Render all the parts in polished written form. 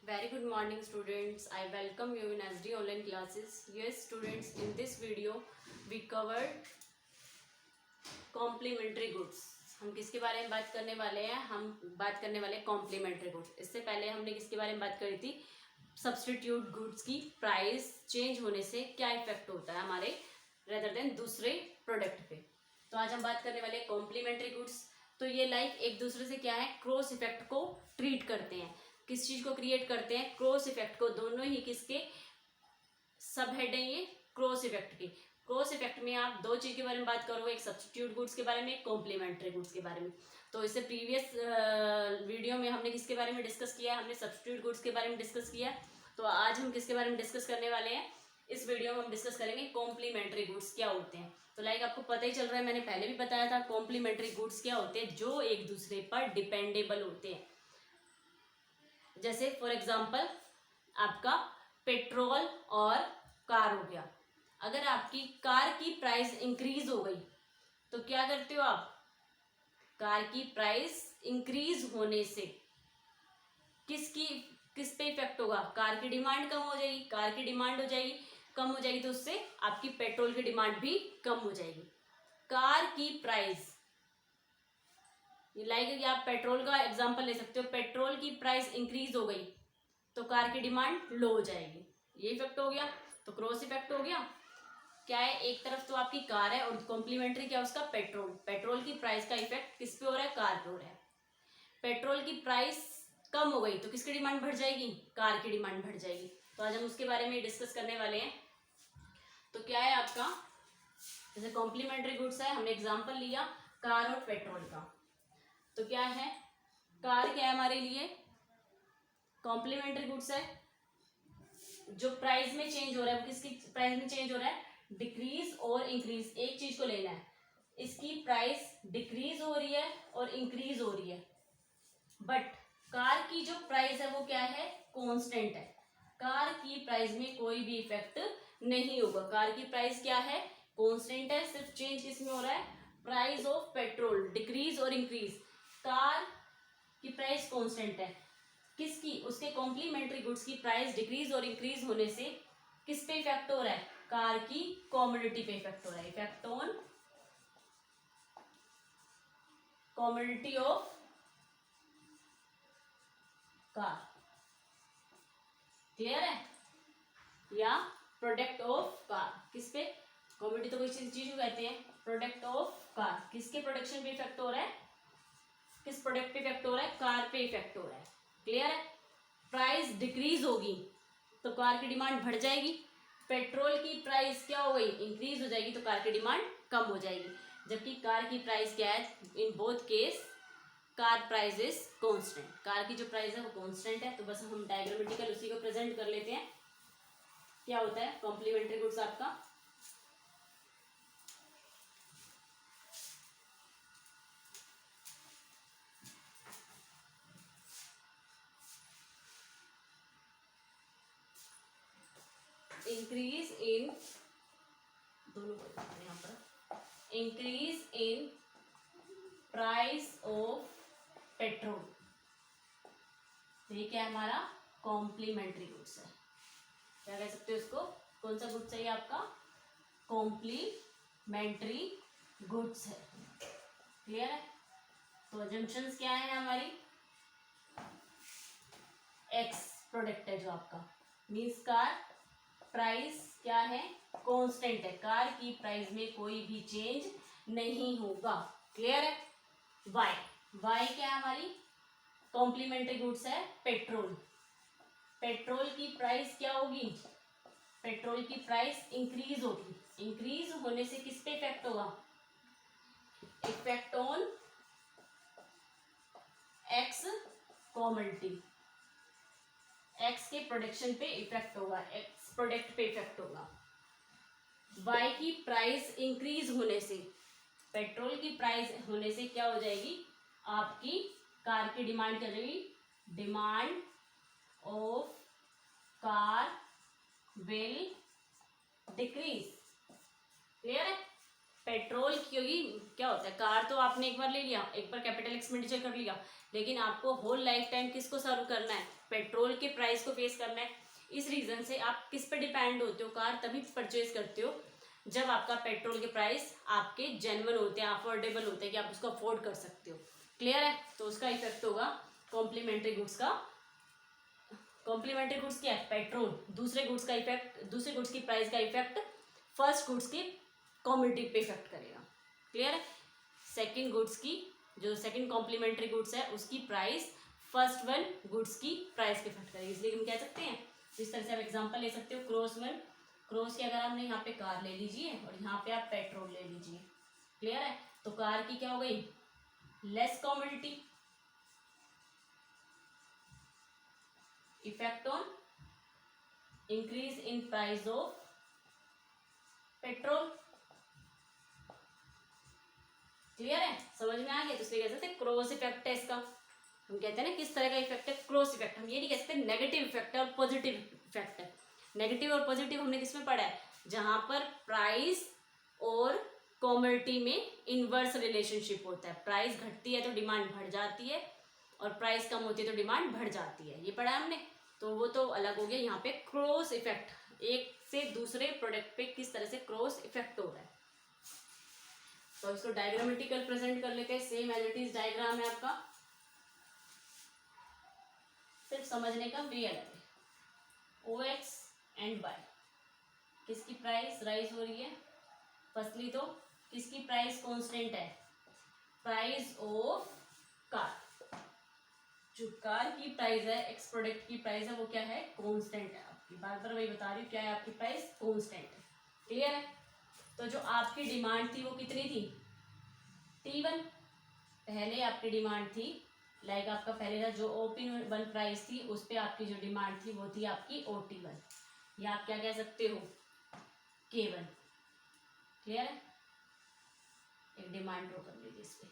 Very good morning students. I welcome you in SD online classes. Yes students, in this video we covered complementary goods. हम किसके बारे में बात करने वाले हैं? हम बात करने वाले हैं कॉम्प्लीमेंट्री गुड्स. इससे पहले हमने किसके बारे में बात करी थी? सब्स्टिट्यूट गुड्स की प्राइस चेंज होने से क्या इफेक्ट होता है हमारे रेदर देन दूसरे प्रोडक्ट पे. तो आज हम बात करने वाले हैं कॉम्प्लीमेंट्री गुड्स. तो ये लाइक एक दूसरे से क्या है, क्रॉस इफेक्ट को ट्रीट करते हैं. किस चीज को क्रिएट करते हैं? क्रॉस इफेक्ट को. दोनों ही किसके सब हेड है ये? क्रॉस इफेक्ट की. क्रॉस इफेक्ट में आप दो चीज के बारे में बात करोगे, एक सब्स्टिट्यूट गुड्स के बारे में, एक कॉम्प्लीमेंट्री गुड्स के बारे में. तो इससे प्रीवियस वीडियो में हमने किसके बारे में डिस्कस किया? हमने सब्स्टिट्यूट गुड्स के बारे में डिस्कस किया. तो आज हम किसके बारे में डिस्कस करने वाले हैं? इस वीडियो में हम डिस्कस करेंगे कॉम्प्लीमेंट्री गुड्स क्या होते हैं. तो लाइक आपको पता ही चल रहा है, मैंने पहले भी बताया था कॉम्प्लीमेंट्री गुड्स क्या होते हैं, जो एक दूसरे पर डिपेंडेबल होते हैं. जैसे फॉर एग्जाम्पल आपका पेट्रोल और कार हो गया. अगर आपकी कार की प्राइस इंक्रीज हो गई तो क्या करते हो आप? कार की प्राइस इंक्रीज होने से किस पे इफेक्ट होगा? कार की डिमांड कम हो जाएगी. कार की डिमांड हो जाएगी, कम हो जाएगी, तो उससे आपकी पेट्रोल की डिमांड भी कम हो जाएगी. कार की प्राइस लाइक आप पेट्रोल का एग्जांपल ले सकते हो. पेट्रोल की प्राइस इंक्रीज हो गई तो कार की डिमांड लो हो जाएगी. ये इफेक्ट हो गया. तो क्रॉस इफेक्ट हो गया. क्या है, एक तरफ तो आपकी कार है और कॉम्प्लीमेंट्री क्या है उसका? पेट्रोल. पेट्रोल की प्राइस का इफेक्ट किस पे हो रहा है? कार पे हो रहा है. पेट्रोल की प्राइस कम हो गई तो किसकी डिमांड बढ़ जाएगी? कार की डिमांड बढ़ जाएगी. तो आज हम उसके बारे में डिस्कस करने वाले हैं. तो क्या है आपका, जैसे कॉम्प्लीमेंट्री गुड्स है, हमने एग्जाम्पल लिया कार और पेट्रोल का. तो क्या है, कार क्या है हमारे लिए? कॉम्प्लीमेंट्री गुड्स है. जो प्राइस में चेंज हो रहा है वो किसकी प्राइस में चेंज हो रहा है? डिक्रीज और इंक्रीज. एक चीज को लेना है, इसकी प्राइस डिक्रीज हो रही है और इंक्रीज हो रही है. बट कार की जो प्राइस है वो क्या है? कांस्टेंट है. कार की प्राइस में कोई भी इफेक्ट नहीं होगा. कार की प्राइस क्या है? कांस्टेंट है. सिर्फ चेंज किसमें हो रहा है? प्राइस ऑफ पेट्रोल डिक्रीज और इंक्रीज. कार की प्राइस कांस्टेंट है. किसकी? उसके कॉम्प्लीमेंट्री गुड्स की प्राइस डिक्रीज और इंक्रीज होने से किस पे इफेक्ट हो रहा है? कार की कॉमोडिटी पे इफेक्ट हो रहा है. Effect on commodity of car. Clear है? या प्रोडक्ट ऑफ कार. किस पे? कॉमोडिटी तो कोई चीज को कहते हैं. Product of car. किसके प्रोडक्शन पे इफेक्ट हो रहा है? किस प्रोडक्ट पे इफेक्ट हो रहा है? कार पे इफेक्ट हो रहा है. क्लियर है? प्राइस डिक्रीज होगी तो कार की डिमांड बढ़ जाएगी. पेट्रोल की प्राइस क्या हो गई? इंक्रीज हो जाएगी तो कार की डिमांड कम हो जाएगी. जबकि कार की प्राइस क्या है? In both case car price is constant. Car की जो प्राइस है वो कांस्टेंट है. तो बस हम डायग्रामेटिकल उसी को प्रेजेंट कर लेते हैं. क्या होता है कॉम्प्लीमेंट्री गुड्स आपका? इंक्रीज इन, दोनों को यहाँ पर, increase in price of petrol. ये क्या है हमारा? कॉम्प्लीमेंट्री गुड्स है. क्या कह सकते हो इसको? कौन सा गुड्स चाहिए आपका? कॉम्प्लीमेंट्री गुड्स है. क्लियर है? तो अजम्पशंस क्या है हमारी? एक्स प्रोडक्ट है जो आपका, मीन्स कार प्राइस क्या है? कांस्टेंट है. कार की प्राइस में कोई भी चेंज नहीं होगा. क्लियर है? वाई. वाई क्या है हमारी? कॉम्प्लीमेंट्री गुड्स है पेट्रोल. पेट्रोल की प्राइस क्या होगी? पेट्रोल की प्राइस इंक्रीज होगी. इंक्रीज होने से किस पे इफेक्ट होगा? Effect on x commodity. X के प्रोडक्शन पे इफेक्ट होगा. एक्स प्रोडक्ट पे इफेक्ट होगा. वाई की प्राइस इंक्रीज होने से, पेट्रोल की प्राइस होने से क्या हो जाएगी? आपकी कार की डिमांड क्या हो जाएगी? Demand of car will decrease. Clear है? पेट्रोल, क्योंकि क्या होता है, कार तो आपने एक बार ले लिया, एक बार कैपिटल एक्सपेंडिचर कर लिया, लेकिन आपको होल लाइफ टाइम किसको सर्व करना है, पेट्रोल के प्राइस को फेस करना है। इस रीजन से आप किस पे डिपेंड होते हो, कार तभी परचेज करते हो जब आपका पेट्रोल के प्राइस आपके जेन्युइन होते हैं, अफोर्डेबल होते हैं, कि आप उसको अफोर्ड कर सकते हो। क्लियर है? तो उसका इफेक्ट होगा कॉम्प्लीमेंट्री गुड्स का। कॉम्प्लीमेंट्री गुड्स क्या है, पेट्रोल। दूसरे गुड्स का इफेक्ट, दूसरे गुड्स की प्राइस का इफेक्ट फर्स्ट गुड्स की कॉमोडिटी पे इफेक्ट करेगा। क्लियर है? सेकंड गुड्स की, जो सेकंड कॉम्प्लीमेंट्री गुड्स है, उसकी प्राइस फर्स्ट वन गुड्स की प्राइस पे इफेक्ट करेगी। इसलिए हम कह सकते हैं, इस तरह से आप एग्जांपल ले सकते हो, क्रॉस वन, क्रॉस की अगर आपने यहाँ पे कार ले लीजिए और यहाँ पे आप पेट्रोल ले लीजिए। क्लियर है? तो कार की क्या हो गई, less commodity, effect on increase in price of petrol. Clear है? समझ में आ गया? तो इसलिए कह सकते हैं क्रॉस इफेक्ट है इसका। हम कहते हैं ना किस तरह का इफेक्ट है, क्रॉस इफेक्ट। हम ये नहीं कह सकते नेगेटिव इफेक्ट है और पॉजिटिव इफेक्ट है। नेगेटिव और पॉजिटिव हमने किसमें पढ़ा है, जहां पर प्राइस और कॉमोडिटी में इनवर्स रिलेशनशिप होता है। प्राइस घटती है तो डिमांड बढ़ जाती है, और प्राइस कम होती है तो डिमांड बढ़ जाती है। ये पढ़ा है हमने, तो वो तो अलग हो गया। यहाँ पे क्रॉस इफेक्ट, एक से दूसरे प्रोडक्ट पे किस तरह से क्रॉस इफेक्ट हो रहा है। तो इसको डायग्रामेटिकल प्रेजेंट कर लेते हैं। Same as it is diagram है आपका, सिर्फ समझने का वे अलग है। ओ एक्स एंड वाई, किसकी प्राइस राइज हो रही है, फर्स्टली तो किसकी प्राइस कांस्टेंट है, प्राइस ऑफ कार। जो कार की प्राइस है, एक्स प्रोडक्ट की प्राइस है, वो क्या है, कांस्टेंट है आपकी। बार बार वही बता रही हूँ, क्या है आपकी प्राइस, कांस्टेंट है। क्लियर है? तो जो आपकी डिमांड थी वो कितनी थी, T1। पहले आपकी डिमांड थी, लाइक आपका पहले था जो OP1 प्राइस थी, उस पर आपकी जो डिमांड थी वो थी आपकी OT1, या आप क्या कह सकते हो, K1। क्लियर है? एक डिमांड ड्रॉ कर लीजिए इस पे।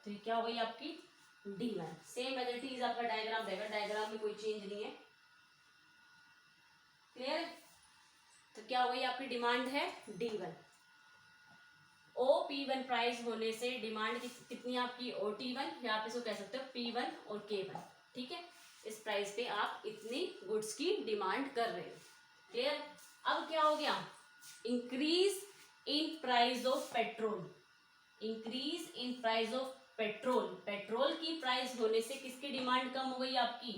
तो ये क्या हो गई आपकी D1। Same as it is आपका डायग्राम रहेगा, डायग्राम में कोई चेंज नहीं है। क्लियर है? तो क्या हो गई आपकी डिमांड है D1। OP1 प्राइस होने से डिमांड कितनी आपकी OT1, या आप इसको कह सकते हो P1 और K1। ठीक है? इस प्राइस पे आप इतनी गुड्स की डिमांड कर रहे हो। क्लियर? अब क्या हो गया, increase in price of petrol. Increase in price of petrol, petrol की प्राइस होने से किसकी डिमांड कम हो गई आपकी,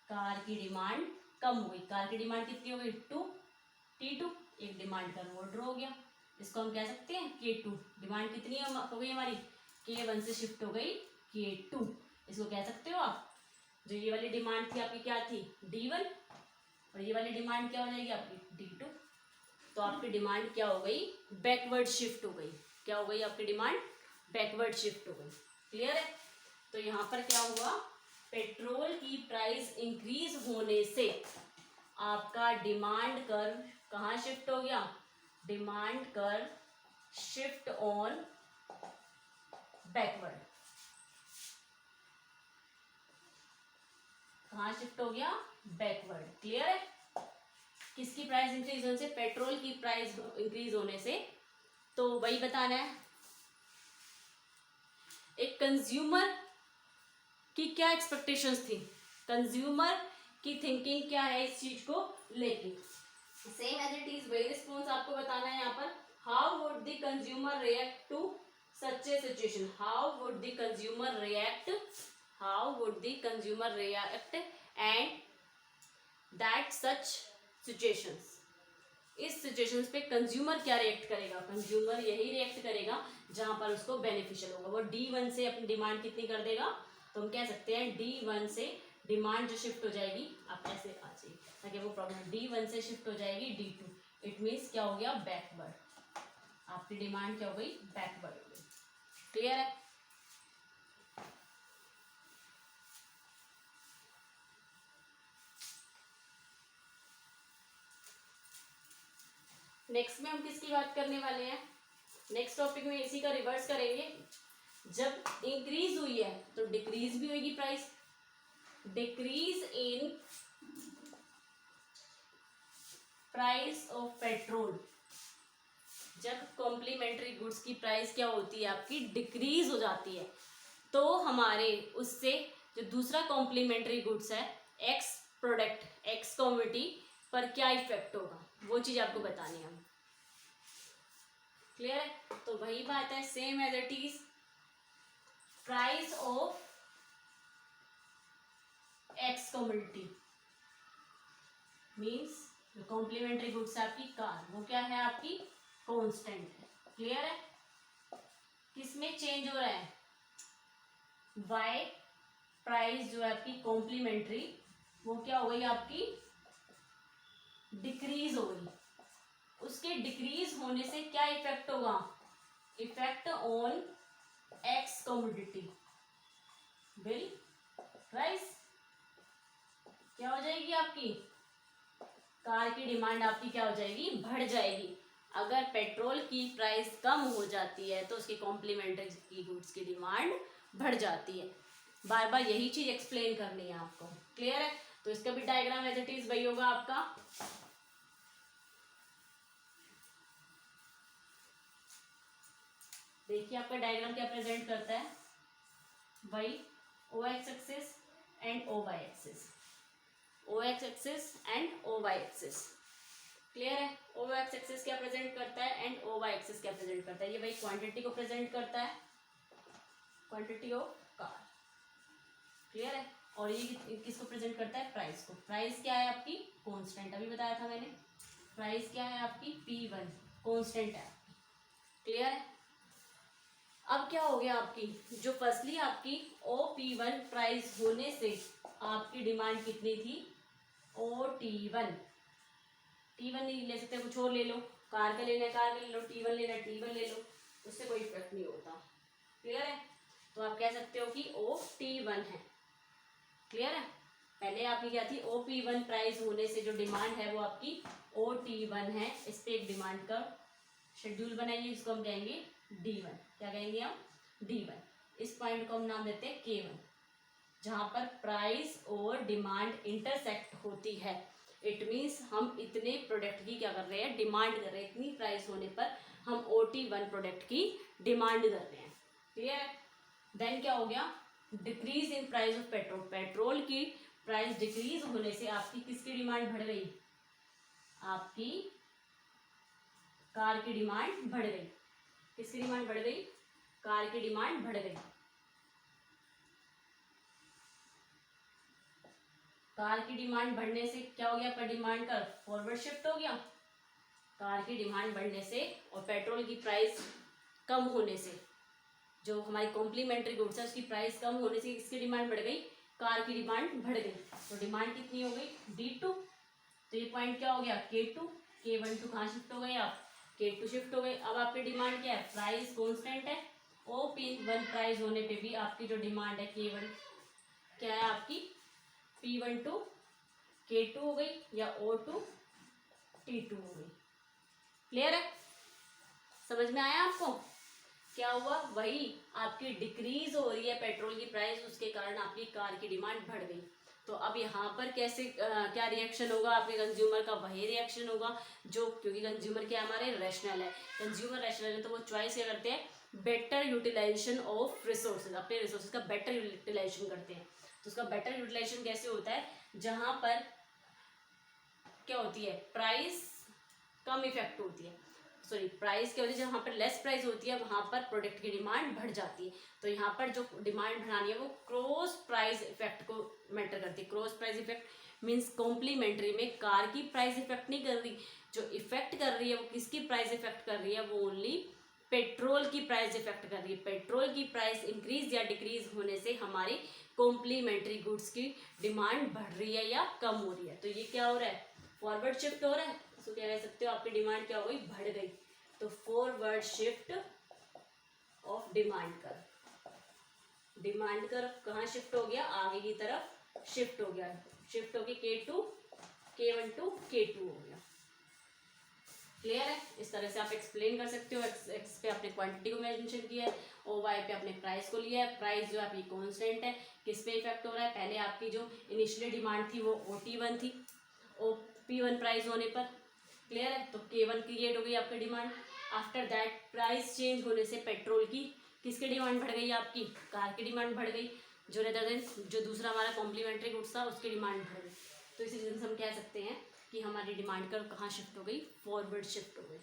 कार की डिमांड कम हो गई। कार की डिमांड कितनी हो गई, T2। एक डिमांड का ऑर्डर हो गया, इसको हम कह सकते हैं K2। डिमांड कितनी हो गई हमारी, K1 से शिफ्ट हो गई K2। इसको कह सकते हो आप, जो ये वाली डिमांड थी आपकी क्या थी, D1, और ये वाली डिमांड क्या हो जाएगी आपकी D2। तो आपकी डिमांड क्या हो गई, बैकवर्ड शिफ्ट हो गई। क्या हो गई आपकी डिमांड, बैकवर्ड शिफ्ट हो गई। क्लियर है? तो यहाँ पर क्या हुआ, पेट्रोल की प्राइस इंक्रीज होने से आपका डिमांड कर्व कहाँ शिफ्ट हो गया, demand curve shift on backward. कहाँ शिफ्ट हो गया, बैकवर्ड। क्लियर है? किसकी प्राइस इंक्रीज होने से, पेट्रोल की प्राइस इंक्रीज होने से। तो वही बताना है, एक कंज्यूमर की क्या एक्सपेक्टेशंस थी, कंज्यूमर की थिंकिंग क्या है इस चीज को लेके। सेम एज इट इज वही रिस्पॉन्स आपको बताना है यहाँ पर। How would the consumer react to such a situation, how would the consumer react, how would the consumer react and that such situations. इस सिचुएशंस पे कंज्यूमर क्या रिएक्ट करेगा, कंज्यूमर यही रिएक्ट करेगा जहां पर उसको बेनिफिशियल होगा। वो D1 से अपनी डिमांड कितनी कर देगा, तो हम कह सकते हैं D1 से डिमांड जो शिफ्ट हो जाएगी, आप ऐसे आ जाइए ताकि वो प्रॉब्लम, D1 से शिफ्ट हो जाएगी D2। इट मीन्स क्या हो गया, बैकवर्ड। आपकी डिमांड क्या हो गई, बैकवर्ड हो गई। क्लियर है? नेक्स्ट में हम किसकी बात करने वाले हैं, नेक्स्ट टॉपिक में इसी का रिवर्स करेंगे। जब इंक्रीज हुई है तो डिक्रीज भी होगी price, decrease in price of petrol, जब कॉम्प्लीमेंट्री गुड्स की प्राइस क्या होती है आपकी डिक्रीज हो जाती है, तो हमारे उससे जो दूसरा कॉम्प्लीमेंट्री गुड्स है एक्स प्रोडक्ट एक्स कमोडिटी पर क्या इफेक्ट होगा, वो चीज आपको बतानी है। क्लियर है? तो वही बात है, same as it is price of X commodity means जो कॉम्प्लीमेंट्री गुड्स है आपकी कार, वो क्या है आपकी कांस्टेंट है। क्लियर है? किसमें चेंज हो रहा है, वाई प्राइस जो है आपकी कॉम्प्लीमेंट्री वो क्या हो गई आपकी डिक्रीज हो गई। उसके डिक्रीज होने से क्या इफेक्ट होगा, effect on x commodity bill price क्या हो जाएगी आपकी, कार की डिमांड आपकी क्या हो जाएगी, बढ़ जाएगी। अगर पेट्रोल की प्राइस कम हो जाती है तो उसकी कॉम्प्लीमेंट्री की गुड्स की डिमांड बढ़ जाती है। बार बार यही चीज एक्सप्लेन करनी है आपको। क्लियर है? तो इसका भी डायग्राम एज इट इज वही होगा आपका। देखिए आपका डायग्राम क्या प्रेजेंट करता है, वही O X axis and O Y axis, O X axis and O Y axis. Clear है? ओ एक्स एक्सिस क्या प्रेजेंट करता है एंड ओ वाई एक्सिस क्या प्रेजेंट करता है, ये वही क्वांटिटी को प्रेजेंट करता है, क्वांटिटी ऑफ कार। क्लियर है? और ये किसको प्रेजेंट करता है, प्राइस को। प्राइस क्या है आपकी कांस्टेंट, अभी बताया था मैंने, प्राइस क्या है आपकी P1 कांस्टेंट है। क्लियर है? अब क्या हो गया आपकी, जो फर्स्टली आपकी OP1 प्राइस होने से आपकी डिमांड कितनी थी, OT1, T1 नहीं ले सकते, कुछ और ले लो, कार का लेना है कार का ले लो, T1 लेना है T1 ले लो, उससे कोई इफेक्ट नहीं होता। क्लियर है? तो आप कह सकते हो कि OT1 है। क्लियर है? पहले आपकी क्या थी, OP1 प्राइस होने से जो डिमांड है वो आपकी OT1 है। इस पे एक डिमांड का शेड्यूल बनाइए, इसको हम कहेंगे D1। क्या कहेंगे हम, D1। इस पॉइंट को हम नाम देते हैं K1, जहां पर प्राइस और डिमांड इंटरसेक्ट होती है। इट मीन्स हम इतने प्रोडक्ट की क्या कर रहे हैं, डिमांड कर रहे हैं, इतनी प्राइस होने पर हम OT1 प्रोडक्ट की डिमांड कर रहे हैं। क्लियर है? देन क्या हो गया, decrease in price of petrol, petrol की प्राइस डिक्रीज होने से आपकी किसकी डिमांड बढ़ गई, आपकी कार की डिमांड बढ़ गई। किसकी डिमांड बढ़ गई, कार की डिमांड बढ़ गई। कार की डिमांड बढ़ने से क्या हो गया, पर डिमांड का फॉरवर्ड शिफ्ट हो गया। कार की डिमांड बढ़ने से और पेट्रोल की प्राइस कम होने से, जो हमारी कॉम्प्लीमेंट्री गुड्स है उसकी प्राइस कम होने से किसकी डिमांड बढ़ गई, कार की डिमांड बढ़ गई। तो डिमांड कितनी हो गई, D2। तो ये पॉइंट क्या हो गया, K2। K1 टू कहाँ शिफ्ट हो गए आप, K2 शिफ्ट हो गए। अब आपकी डिमांड क्या है, प्राइस कांस्टेंट है, OP1 प्राइस होने पे भी आपकी जो डिमांड है K1 क्या है आपकी P1 टू K2 हो गई, या O टू T2 हो गई। क्लियर है? समझ में आया आपको? क्या हुआ, वही आपकी डिक्रीज हो रही है पेट्रोल की प्राइस, उसके कारण आपकी कार की डिमांड बढ़ गई। तो अब यहाँ पर कैसे क्या रिएक्शन होगा आपके कंज्यूमर का, वही रिएक्शन होगा जो, क्योंकि कंज्यूमर क्या हमारे रैशनल है, कंज्यूमर रैशनल है, तो वो चॉइस क्या करते हैं, बेटर यूटिलाइजेशन ऑफ रिसोर्सेज, अपने रिसोर्सेज का बेटर यूटिलाइजेशन करते हैं। तो उसका बेटर यूटिलाइजेशन कैसे होता है, जहाँ पर क्या होती है, प्राइस कम इफेक्ट होती है, सॉरी प्राइस क्या होती है, जहाँ पर लेस प्राइस होती है वहाँ पर प्रोडक्ट की डिमांड बढ़ जाती है। तो यहाँ पर जो डिमांड बढ़ानी है वो क्रॉस प्राइस इफेक्ट को मैटर करती है। Cross price effect means complementary में कार की प्राइस इफेक्ट नहीं कर रही, जो इफेक्ट कर रही है वो किसकी प्राइस इफेक्ट कर रही है, वो ओनली पेट्रोल की प्राइस इफेक्ट कर रही है। पेट्रोल की प्राइस इंक्रीज या डिक्रीज होने से हमारी कॉम्प्लीमेंट्री गुड्स की डिमांड बढ़ रही है या कम हो रही है। तो ये क्या हो रहा है, फॉरवर्ड शिफ्ट हो रहा है। तो क्या कह सकते हो, आपकी डिमांड क्या हो गई, बढ़ गई। तो forward shift of demand curve, demand curve कहाँ शिफ्ट हो गया, आगे की तरफ शिफ्ट हो गया, शिफ्ट हो गया K1 टू K2 हो गया। क्लियर है? इस तरह से आप एक्सप्लेन कर सकते हो। एक्स पे आपने क्वांटिटी को मेंशन किया है और वाई पे आपने प्राइस को लिया है। प्राइस जो है आपकी कॉन्स्टेंट है, किस पे इफेक्ट हो रहा है? पहले आपकी जो इनिशियली डिमांड थी वो OT1 थी, OP1 प्राइस होने पर। क्लियर है? तो K1 क्रिएट हो गई आपकी demand. After that price change होने से पेट्रोल की किसकी डिमांड बढ़ गई? आपकी कार की डिमांड बढ़ गई, जो रेदर देन जो दूसरा हमारा कॉम्प्लीमेंट्री गुड्स था उसकी डिमांड बढ़ गई। तो इसी रीजन से हम कह सकते हैं कि हमारी डिमांड कर्व कहाँ शिफ्ट हो गई? फॉरवर्ड शिफ्ट हो गई।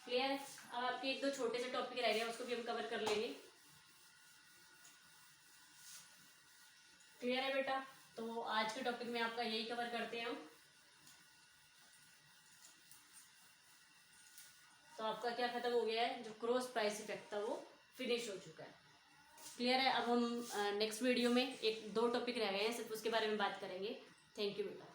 क्लियर है? अब आपके एक दो छोटे से टॉपिक रह गए, उसको भी हम कवर कर लेंगे। क्लियर है बेटा? तो आज के टॉपिक में आपका यही कवर करते हैं हम। तो आपका क्या खत्म हो गया है? जो क्रॉस प्राइस इफेक्ट था वो फिनिश हो चुका है। क्लियर है? अब हम नेक्स्ट वीडियो में एक दो टॉपिक रह गए हैं, सिर्फ उसके बारे में बात करेंगे। थैंक यू बेटा।